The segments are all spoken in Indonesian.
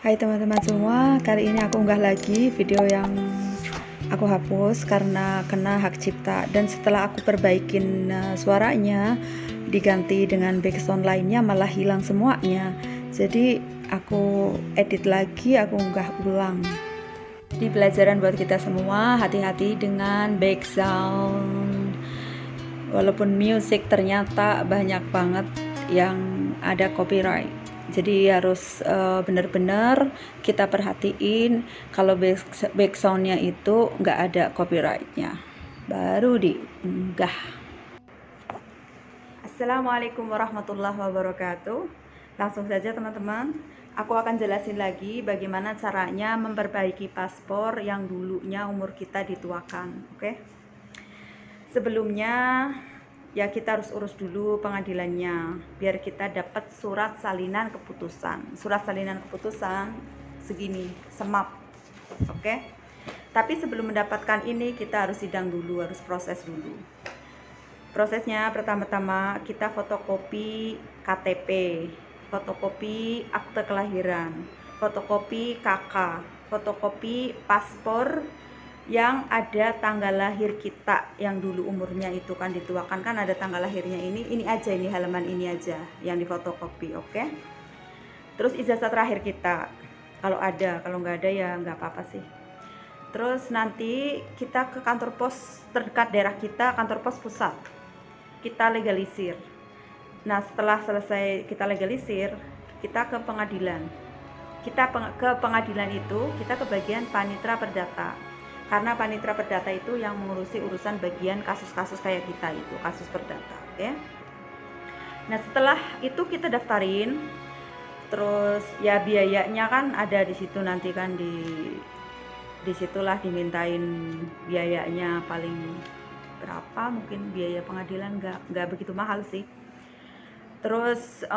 Hai teman-teman semua, kali ini aku unggah lagi video yang aku hapus karena kena hak cipta. Dan setelah aku perbaikin suaranya, diganti dengan background lainnya malah hilang semuanya. Jadi aku edit lagi, aku unggah ulang. Di pelajaran buat kita semua, hati-hati dengan background. Walaupun musik ternyata banyak banget yang ada copyright. Jadi harus benar-benar kita perhatiin kalau backsoundnya itu nggak ada copyrightnya, baru diunggah. Assalamualaikum warahmatullahi wabarakatuh. Langsung saja teman-teman, aku akan jelasin lagi bagaimana caranya memperbaiki paspor yang dulunya umur kita dituakan. Oke? Sebelumnya ya kita harus urus dulu pengadilannya biar kita dapat surat salinan keputusan. Surat salinan keputusan segini, semap. Oke. Tapi sebelum mendapatkan ini kita harus sidang dulu, harus proses dulu. Prosesnya pertama-tama kita fotokopi KTP, fotokopi akte kelahiran, fotokopi KK, fotokopi paspor yang ada tanggal lahir kita yang dulu umurnya itu kan dituakan, kan ada tanggal lahirnya. Ini aja, ini halaman ini aja yang difotokopi. Oke. Terus ijazah terakhir kita kalau ada, kalau nggak ada ya nggak apa-apa sih. Terus nanti kita ke kantor pos terdekat daerah kita, kantor pos pusat, kita legalisir. Nah setelah selesai kita legalisir, kita ke pengadilan. Kita ke pengadilan itu kita ke bagian panitra perdata, karena panitra perdata itu yang mengurusi urusan bagian kasus-kasus kayak kita itu, kasus perdata. Oke. Nah setelah itu kita daftarin, terus ya biayanya kan ada di situ nanti kan, disitulah dimintain biayanya paling berapa, mungkin biaya pengadilan nggak begitu mahal sih. Terus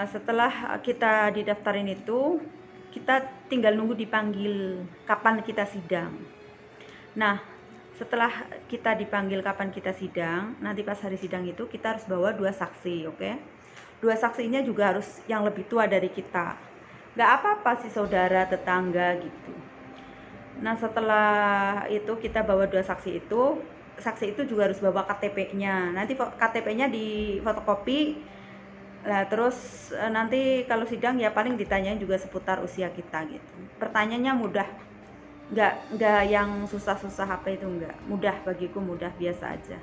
setelah kita didaftarin itu, kita tinggal nunggu dipanggil kapan kita sidang. Nah setelah kita dipanggil kapan kita sidang, nanti pas hari sidang itu kita harus bawa 2 saksi. Oke. 2 saksinya juga harus yang lebih tua dari kita, nggak apa-apa sih, saudara, tetangga gitu. Nah setelah itu kita bawa 2 saksi itu juga harus bawa KTP-nya. Nanti KTP-nya di fotokopi. Nah terus nanti kalau sidang ya paling ditanyain juga seputar usia kita gitu. Pertanyaannya mudah, nggak yang susah-susah apa itu, nggak, mudah, bagiku mudah, biasa aja.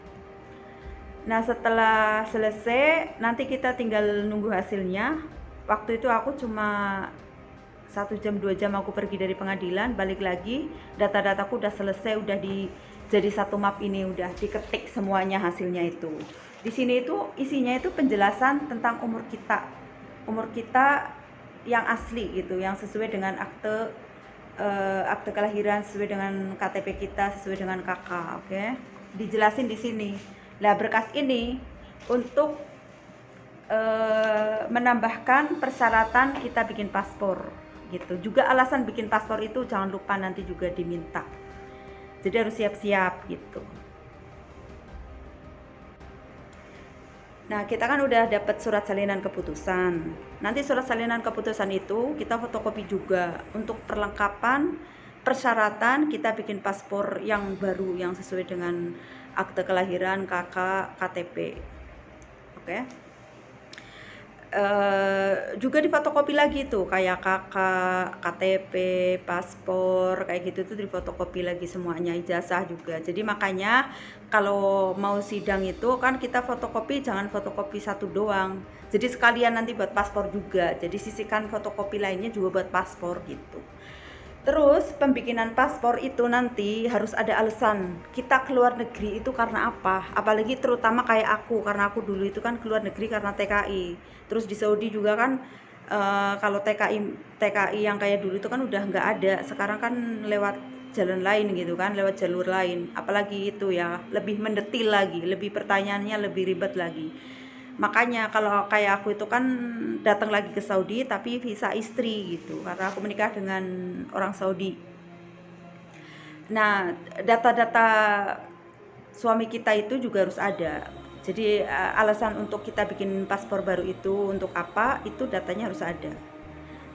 Nah setelah selesai nanti kita tinggal nunggu hasilnya. Waktu itu aku cuma 1 jam 2 jam aku pergi dari pengadilan, balik lagi data-dataku udah selesai, udah jadi satu map ini, udah diketik semuanya hasilnya itu. Di sini itu isinya itu penjelasan tentang umur kita yang asli gitu, yang sesuai dengan akte kelahiran, sesuai dengan KTP kita, sesuai dengan KK. Oke. Dijelasin di sini. Nah berkas ini untuk menambahkan persyaratan kita bikin paspor gitu. Juga alasan bikin paspor itu jangan lupa nanti juga diminta. Jadi harus siap-siap gitu. Nah kita kan udah dapat surat salinan keputusan. Nanti surat salinan keputusan itu kita fotokopi juga untuk perlengkapan persyaratan kita bikin paspor yang baru, yang sesuai dengan akte kelahiran, KK, KTP. Oke. Juga difotokopi lagi tuh kayak KK, KTP, paspor kayak gitu tuh difotokopi lagi semuanya, ijazah juga. Jadi makanya kalau mau sidang itu kan kita fotokopi, jangan fotokopi satu doang. Jadi sekalian nanti buat paspor juga. Jadi sisihkan fotokopi lainnya juga buat paspor gitu. Terus pembikinan paspor itu nanti harus ada alasan kita keluar negeri itu karena apa. Apalagi terutama kayak aku, karena aku dulu itu kan keluar negeri karena TKI. Terus di Saudi juga kan kalau TKI yang kayak dulu itu kan udah nggak ada. Sekarang kan lewat jalan lain gitu kan, lewat jalur lain. Apalagi itu ya lebih mendetil lagi, lebih pertanyaannya lebih ribet lagi. Makanya kalau kayak aku itu kan datang lagi ke Saudi tapi visa istri gitu, karena aku menikah dengan orang Saudi. Nah data-data suami kita itu juga harus ada. Jadi alasan untuk kita bikin paspor baru itu untuk apa, itu datanya harus ada.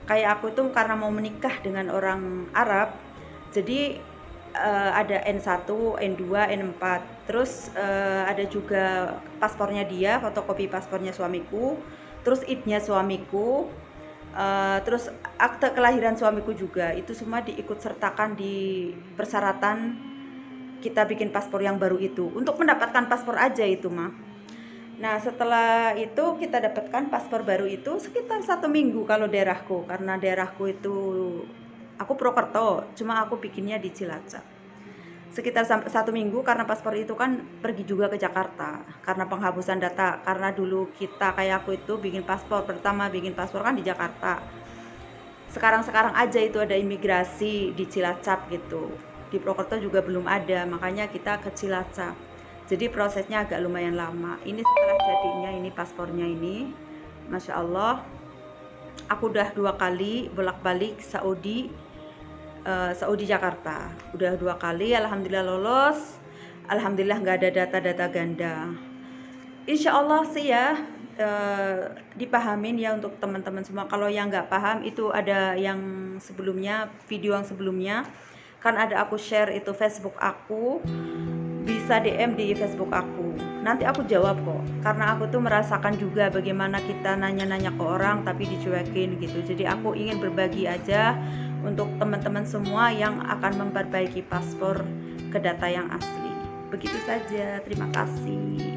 kayak aku tuh karena mau menikah dengan orang Arab, jadi ada N1, N2, N4. Terus ada juga paspornya dia, fotokopi paspornya suamiku, terus ID-nya suamiku, terus akte kelahiran suamiku juga. Itu semua diikut sertakan di persyaratan kita bikin paspor yang baru itu. Untuk mendapatkan paspor aja itu mah. Nah setelah itu kita dapatkan paspor baru itu sekitar 1 minggu kalau daerahku, karena daerahku itu aku Purwokerto, cuma aku bikinnya di Cilacap. Sekitar 1 minggu karena paspor itu kan pergi juga ke Jakarta karena penghapusan data, karena dulu kita kayak aku itu bikin paspor pertama bikin paspor kan di Jakarta. Sekarang aja itu ada imigrasi di Cilacap gitu, di Purwokerto juga belum ada, makanya kita ke Cilacap. Jadi prosesnya agak lumayan lama. Ini setelah jadinya ini paspornya ini, Masya Allah, aku udah 2 kali bolak-balik Saudi, Saudi Jakarta. Udah 2 kali, alhamdulillah lolos. Alhamdulillah nggak ada data-data ganda. Insya Allah sih ya, dipahamin ya untuk teman-teman semua. Kalau yang nggak paham itu ada yang sebelumnya, video yang sebelumnya kan ada aku share itu Facebook aku, bisa DM di Facebook aku, nanti aku jawab kok, karena aku tuh merasakan juga bagaimana kita nanya-nanya ke orang tapi dicuekin gitu. Jadi aku ingin berbagi aja untuk teman-teman semua yang akan memperbaiki paspor ke data yang asli. Begitu saja, terima kasih.